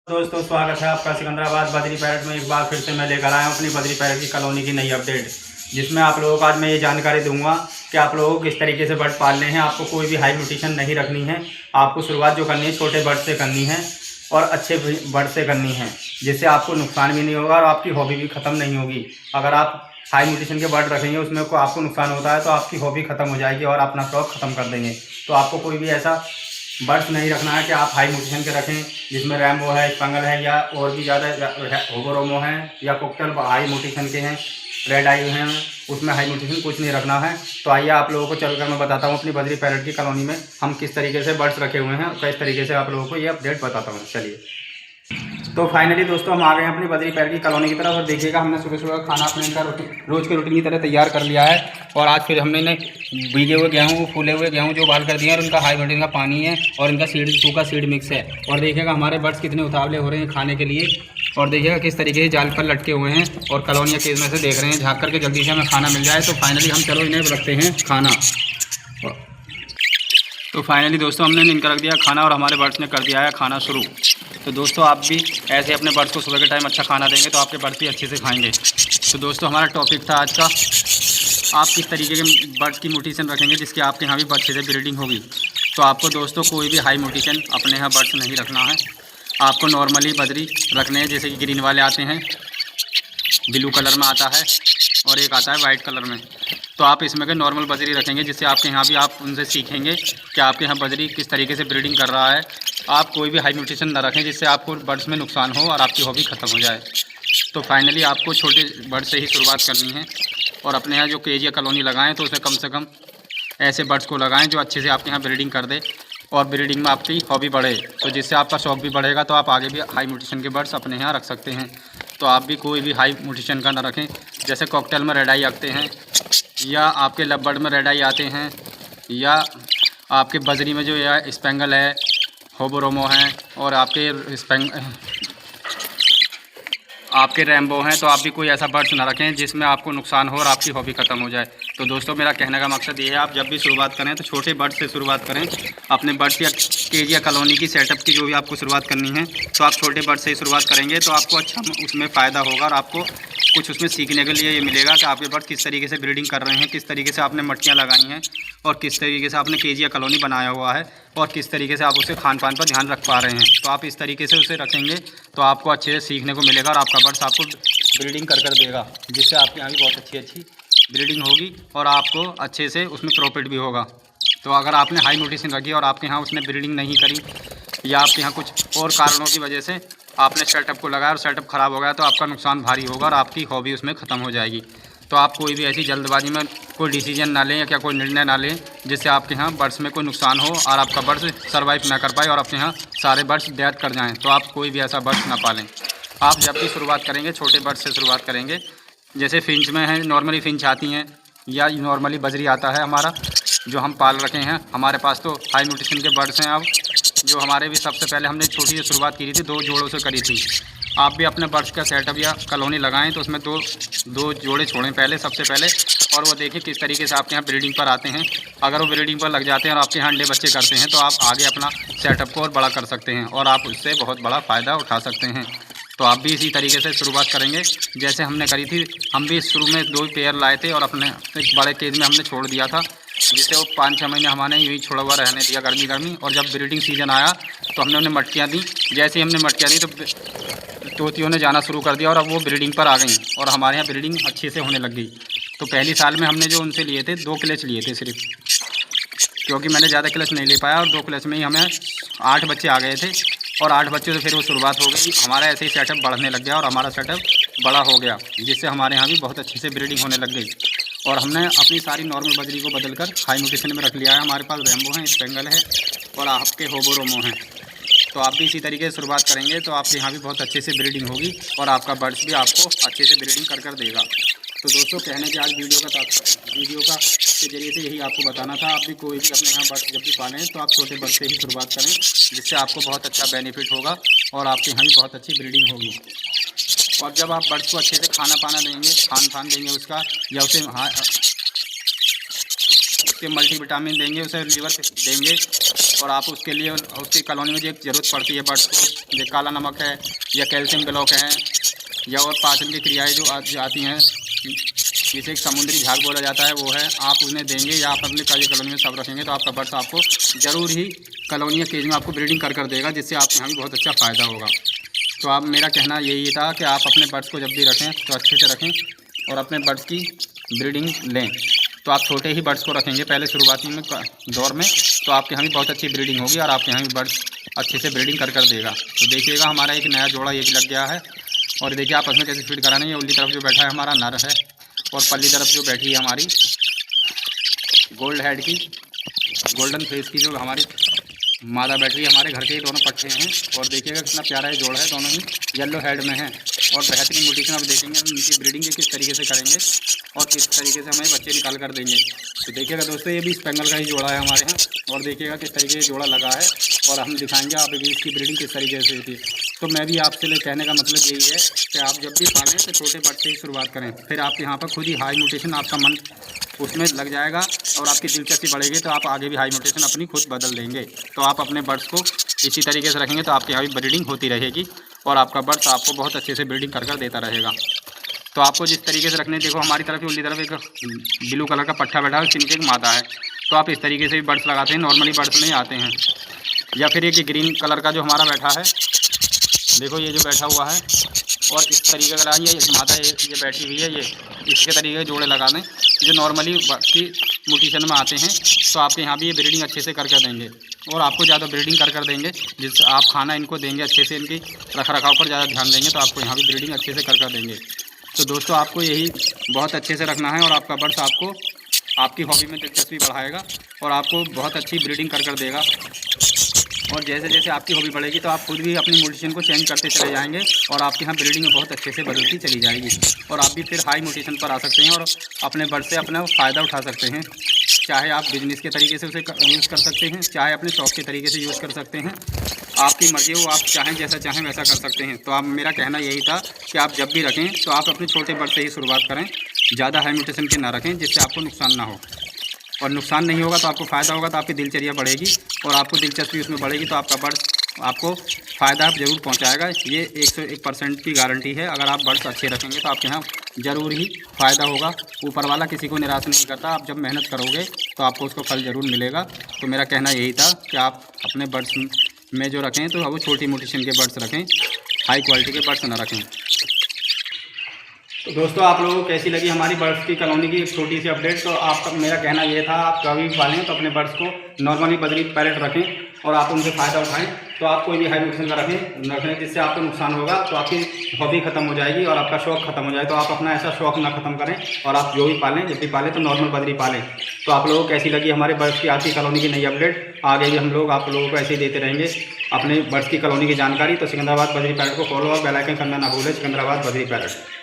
दोस्तों स्वागत है आपका सिकंदराबाद बद्री पैरट में। एक बार फिर से मैं लेकर आया हूँ अपनी बद्री पैरट की कॉलोनी की नई अपडेट, जिसमें आप लोगों को आज मैं ये जानकारी दूंगा कि आप लोगों को किस तरीके से बर्ड पालने हैं। आपको कोई भी हाई न्यूट्रिशन नहीं रखनी है। आपको शुरुआत जो करनी है छोटे बर्ड से करनी है और अच्छे बर्ड से करनी है, जिससे आपको नुकसान भी नहीं होगा और आपकी हॉबी भी ख़त्म नहीं होगी। अगर आप हाई न्यूट्रिशन के बर्ड रखेंगे उसमें को आपको नुकसान होता है तो आपकी हॉबी ख़त्म हो जाएगी और अपना शौक ख़त्म कर देंगे। तो आपको कोई भी ऐसा बर्ड्स नहीं रखना है कि आप हाई न्यूट्रिशन के रखें, जिसमें रैम्बो है, स्पेंगल है या और भी ज़्यादा होगोरोमो है या कोकटेल हाई न्यूट्रिशन के हैं, रेड आई हैं, उसमें हाई न्यूट्रिशन कुछ नहीं रखना है। तो आइए आप लोगों को चलकर मैं बताता हूँ अपनी बद्री पैरट की कॉलोनी में हम किस तरीके से बर्ड्स रखे हुए हैं और किस तरीके से आप लोगों को ये अपडेट बताता हूँ। चलिए, तो फाइनली दोस्तों हम आ गए हैं अपनी बद्री पैरट की कॉलोनी की तरफ। और देखिएगा हमने सुबह सुबह खाना अपने इनका रोज़ के रूटीन की तरह तैयार कर लिया है। और आज फिर हमने भीगे हुए गेहूँ, फूले हुए गेहूँ जो उबाल कर दिए हैं और उनका हाई प्रोटीन का पानी है और इनका सूखा सीड मिक्स है। और देखिएगा हमारे बर्ड्स कितने उतावले हो रहे हैं खाने के लिए। और देखिएगा किस तरीके से जाल पर लटके हुए हैं और कॉलोनियाँ केज में से देख रहे हैं झाँक करके जल्दी से हमें खाना मिल जाए। तो फाइनली हम चलो इन्हें रखते हैं खाना। तो फाइनली दोस्तों हमने इनका रख दिया खाना और हमारे बर्ड्स ने कर दिया है खाना शुरू। तो दोस्तों आप भी ऐसे अपने बर्ड्स को सुबह के टाइम अच्छा खाना देंगे तो आपके बर्ड्स भी अच्छे से खाएंगे। तो दोस्तों हमारा टॉपिक था आज का, आप किस तरीके के बर्ड्स की न्यूट्रिशन रखेंगे जिसके आपके यहाँ भी अच्छे से ब्रीडिंग होगी। तो आपको दोस्तों कोई भी हाई न्यूट्रिशन अपने यहाँ बर्ड्स नहीं रखना है। आपको नॉर्मली बद्री रखने हैं, जैसे कि ग्रीन वाले आते हैं, ब्लू कलर में आता है और एक आता है वाइट कलर में। तो आप इसमें के नॉर्मल बजरी रखेंगे जिससे आपके यहाँ भी आप उनसे सीखेंगे कि आपके यहाँ बजरी किस तरीके से ब्रीडिंग कर रहा है। आप कोई भी हाई न्यूट्रिशन ना रखें जिससे आपको बर्ड्स में नुकसान हो और आपकी हॉबी ख़त्म हो जाए। तो फाइनली आपको छोटे बर्ड से ही शुरुआत करनी है और अपने यहाँ जो केज या कॉलोनी लगाएं तो उसमें कम से कम ऐसे बर्ड्स को लगाएं जो अच्छे से आपके यहाँ ब्रीडिंग कर दे और ब्रीडिंग में आपकी हॉबी बढ़े। तो जिससे आपका शौक भी बढ़ेगा तो आप आगे भी हाई न्यूट्रिशन के बर्ड्स अपने यहाँ रख सकते हैं। तो आप भी कोई भी हाई न्यूट्रिशन का ना रखें, जैसे कॉकटेल में रेड आई आते हैं या आपके लव बर्ड में रेड आई आते हैं या आपके बजरी में जो या स्पेंगल है, होबोरोमो हैं और आपके रैम्बो हैं। तो आप भी कोई ऐसा बर्ड्स ना रखें जिसमें आपको नुकसान हो और आपकी हॉबी ख़त्म हो जाए। तो दोस्तों मेरा कहने का मकसद ये है, आप जब भी शुरुआत करें तो छोटे बर्ड से शुरुआत करें। अपने बर्ड्स या केज या कॉलोनी की सेटअप की जो भी आपको शुरुआत करनी है तो आप छोटे बर्ड से ही शुरुआत करेंगे तो आपको अच्छा उसमें फ़ायदा होगा और आपको कुछ उसमें सीखने के लिए ये मिलेगा कि आपके बर्ड किस तरीके से ब्रीडिंग कर रहे हैं, किस तरीके से आपने मट्टियाँ लगाई हैं और किस तरीके से आपने केज या कॉलोनी बनाया हुआ है और किस तरीके से आप उसे खान पान पर ध्यान रख पा रहे हैं। तो आप इस तरीके से उसे रखेंगे तो आपको अच्छे से सीखने को मिलेगा और आपका बर्ड्स आपको ब्रीडिंग कर देगा, जिससे आपके यहाँ भी बहुत अच्छी ब्रीडिंग होगी और आपको अच्छे से उसमें प्रॉफिट भी होगा। तो अगर आपने हाई न्यूट्रिशन रखी और आपके यहाँ उसने ब्रीडिंग नहीं करी या आपके यहाँ कुछ और कारणों की वजह से आपने सेटअप को लगाया और सेटअप ख़राब हो गया तो आपका नुकसान भारी होगा और आपकी हॉबी उसमें ख़त्म हो जाएगी। तो आप कोई भी ऐसी जल्दबाजी में कोई डिसीजन ना लें या क्या कोई निर्णय ना लें जिससे आपके यहाँ बर्ड्स में कोई नुकसान हो और आपका बर्ड्स सर्वाइव ना कर पाए और अपने यहाँ सारे बर्ड्स डेथ कर जाएँ। तो आप कोई भी ऐसा बर्ड्स ना पालें। आप जब भी शुरुआत करेंगे छोटे बर्ड्स से शुरुआत करेंगे, जैसे फिंच में है, नॉर्मली फिंच आती हैं या नॉर्मली बजरी आता है हमारा जो हम पाल रखे हैं। हमारे पास तो हाई न्यूट्रिशन के बर्ड्स हैं अब, जो हमारे भी सबसे पहले हमने छोटी सी शुरुआत की थी 2 जोड़ों से करी थी। आप भी अपने बर्ड्स का सेटअप या कॉलोनी लगाएं तो उसमें दो जोड़े छोड़ें पहले सबसे पहले और वो देखें किस तरीके से आपके यहाँ ब्रीडिंग पर आते हैं। अगर वो ब्रीडिंग पर लग जाते हैं और आपके यहाँ अंडे बच्चे करते हैं तो आप आगे अपना सेटअप को और बड़ा कर सकते हैं और आप उससे बहुत बड़ा फ़ायदा उठा सकते हैं। तो आप भी इसी तरीके से शुरुआत करेंगे जैसे हमने करी थी। हम भी शुरू में 2 पेयर लाए थे और अपने एक बड़े केज में हमने छोड़ दिया था, जिससे वो 5-6 महीने हमने यूँ ही छोड़ा हुआ रहने दिया गर्मी। और जब ब्रीडिंग सीजन आया तो हमने उन्हें मटकियाँ दी। जैसे ही हमने मटकियाँ दी तो तोतियों ने जाना शुरू कर दिया और अब वो ब्रीडिंग पर आ गई और हमारे यहाँ ब्रीडिंग अच्छे से होने लग गई। तो पहली साल में हमने जो उनसे लिए थे 2 क्लच लिए थे सिर्फ, क्योंकि मैंने ज़्यादा क्लच नहीं ले पाया और 2 क्लच में ही हमें 8 बच्चे आ गए थे और 8 बच्चों से फिर वो शुरुआत हो गई। हमारा ऐसे ही सेटअप बढ़ने लग गया और हमारा सेटअप बड़ा हो गया, जिससे हमारे यहाँ भी बहुत अच्छी से ब्रीडिंग होने लग गई और हमने अपनी सारी नॉर्मल बजरी को बदलकर हाई न्यूट्रिशन में रख लिया है। हमारे पास रैम्बो हैं, स्पेंगल है और आपके होबोरोमो हैं। तो आप भी इसी तरीके से शुरुआत करेंगे तो आपके यहाँ भी बहुत अच्छे से ब्रीडिंग होगी और आपका बर्ड्स भी आपको अच्छे से ब्रीडिंग कर देगा। तो दोस्तों कहने के आज वीडियो का के जरिए से यही आपको बताना था। आप भी कोई भी अपने यहाँ बर्ड्स जब भी पालें तो आप छोटे बर्ड से ही शुरुआत करें, जिससे आपको बहुत अच्छा बेनिफिट होगा और आपके यहाँ भी बहुत अच्छी ब्रीडिंग होगी। और जब आप बर्ड्स को अच्छे से खाना पाना देंगे, खान पान देंगे उसका या उसके मल्टीविटामिन देंगे, उसे लीवर देंगे और आप उसके लिए उसकी कॉलोनी में जो ज़रूरत पड़ती है बर्ड्स को, जो काला नमक है या कैल्शियम ब्लॉक है या और पाचन की क्रियाएँ जो आती हैं, जिसे एक समुद्री झाग बोला जाता है, वो है, आप उन्हें देंगे या आप अपनी कॉलोनी में सब रखेंगे तो आपका बर्ड्स आपको ज़रूर ही कॉलोनी या केज में आपको ब्रीडिंग कर देगा, जिससे आपके यहाँ भी बहुत अच्छा फ़ायदा होगा। तो आप मेरा कहना यही था कि आप अपने बर्ड्स को जब भी रखें तो अच्छे से रखें और अपने बर्ड्स की ब्रीडिंग लें। तो आप छोटे ही बर्ड्स को रखेंगे पहले शुरुआती में दौर में, तो आपके यहाँ भी बहुत अच्छी ब्रीडिंग होगी और आपके यहाँ भी बर्ड्स अच्छे से ब्रीडिंग कर देगा। तो देखिएगा हमारा एक नया जोड़ा ये भी लग गया है और देखिए आपस में कैसे फीड कराना है। उल्ली तरफ जो बैठा है हमारा नर है और पल्ली तरफ जो बैठी है हमारी गोल्ड हेड की, गोल्डन फेस की जो हमारी मादा बैटरी हमारे घर के ही दोनों पट्टे हैं। और देखिएगा कितना प्यारा ये जोड़ा है, दोनों ही येलो हेड में है और बेहतरीन म्यूटेशन आप देखेंगे हम इनकी ब्रीडिंग किस तरीके से करेंगे और किस तरीके से हमें बच्चे निकाल कर देंगे। तो देखिएगा दोस्तों ये भी स्पेंगल का ही जोड़ा है हमारे यहाँ और देखिएगा किस तरीके से जोड़ा लगा है और हम दिखाएंगे आप भी इसकी ब्रीडिंग किस तरीके से होती है। तो मैं भी आपसे कहने का मतलब यही है कि आप जब भी पालें तो छोटे बर्ड से ही शुरुआत करें, फिर आप यहाँ पर खुद ही हाई म्यूटेशन आपका मन उसमें लग जाएगा और आपकी दिलचस्पी बढ़ेगी तो आप आगे भी हाई म्यूटेशन अपनी खुद बदल देंगे। तो आप अपने बर्ड्स को इसी तरीके से रखेंगे तो आपके यहाँ भी ब्रीडिंग होती रहेगी और आपका बर्ड्स आपको बहुत अच्छे से ब्रीडिंग कर देता रहेगा। तो आपको जिस तरीके से रखने, देखो हमारी तरफ उल्ली तरफ एक ब्लू कलर का पट्टा बैठा है और इनके एक मादा है, तो आप इस तरीके से भी बर्ड्स लगाते हैं, नॉर्मली बर्ड्स नहीं आते हैं। या फिर एक ग्रीन कलर का जो हमारा बैठा है, देखो ये जो बैठा हुआ है और इस तरीके का लगाएंगे, ये मादा ये बैठी हुई है, ये इसके तरीके के जोड़े लगा दें जो नॉर्मली की म्यूटेशन में आते हैं। तो आपके यहाँ भी ये ब्रीडिंग अच्छे से कर देंगे और आपको ज़्यादा ब्रीडिंग कर देंगे, जिससे आप खाना इनको देंगे अच्छे से, इनकी रख रखाव पर ज़्यादा ध्यान देंगे तो आपको यहाँ भी ब्रीडिंग अच्छे से कर देंगे। तो दोस्तों आपको यही बहुत अच्छे से रखना है और आपका बर्ड्स आपको आपकी हॉबी में दिलचस्पी बढ़ाएगा और आपको बहुत अच्छी ब्रीडिंग कर देगा। और जैसे जैसे आपकी हॉबी बढ़ेगी तो आप खुद भी अपनी म्यूटेशन को चेंज करते चले जाएंगे और आपके यहाँ ब्रीडिंग में बहुत अच्छे से बदलती चली जाएगी और आप भी फिर हाई म्यूटेशन पर आ सकते हैं और अपने बर्ड से अपना फ़ायदा उठा सकते हैं। चाहे आप बिजनेस के तरीके से उसे यूज़ कर सकते हैं, चाहे अपने शौक के तरीके से यूज़ कर सकते हैं, आपकी मर्ज़ी हो, आप चाहें जैसा चाहें वैसा कर सकते हैं। तो आप मेरा कहना यही था कि आप जब भी रखें तो आप अपने छोटे बर्ड से ही शुरुआत करें, ज़्यादा हाई म्यूटेशन के ना रखें जिससे आपको नुकसान ना हो। और नुकसान नहीं होगा तो आपको फ़ायदा होगा, तो आपकी दिनचर्या बढ़ेगी और आपको दिलचस्पी उसमें बढ़ेगी तो आपका बर्ड आपको फ़ायदा ज़रूर पहुंचाएगा। ये 101% की गारंटी है। अगर आप बर्ड्स अच्छे रखेंगे तो आपके यहाँ ज़रूर ही फ़ायदा होगा। ऊपर वाला किसी को निराश नहीं करता, आप जब मेहनत करोगे तो आपको उसको फल ज़रूर मिलेगा। तो मेरा कहना यही था कि आप अपने बर्ड्स में जो रखें तो वो छोटी म्यूटेशन के बर्ड्स रखें, हाई क्वालिटी के बर्ड्स ना रखें। तो दोस्तों आप लोगों को कैसी लगी हमारी बर्ड्स की कॉलोनी की एक छोटी सी अपडेट। तो आपका मेरा कहना ये था आप कभी भी पालें तो अपने बर्ड्स को नॉर्मली बदरी पैरेट रखें और आप उनसे फ़ायदा उठाएं। तो आप कोई भी हाई म्यूटेशन का रखें जिससे आपको नुकसान होगा तो आपकी हॉबी ख़त्म हो जाएगी और आपका शौक़ ख़त्म हो जाएगा। तो आप अपना ऐसा शौक़ ना ख़त्म करें और आप जो भी पालें, जब भी पालें तो नॉर्मल बदरी पालें। तो आप लोगों को कैसी लगी हमारे बर्ड्स की आज की कॉलोनी की नई अपडेट। आगे भी हम लोग आप लोगों को ऐसे ही देते रहेंगे अपने बर्ड्स की कॉलोनी की जानकारी। तो सिकंदराबाद बदरी पैरेट को फॉलो और बेल आइकन करना ना भूलें। सिकंदराबाद बदरी पैरेट।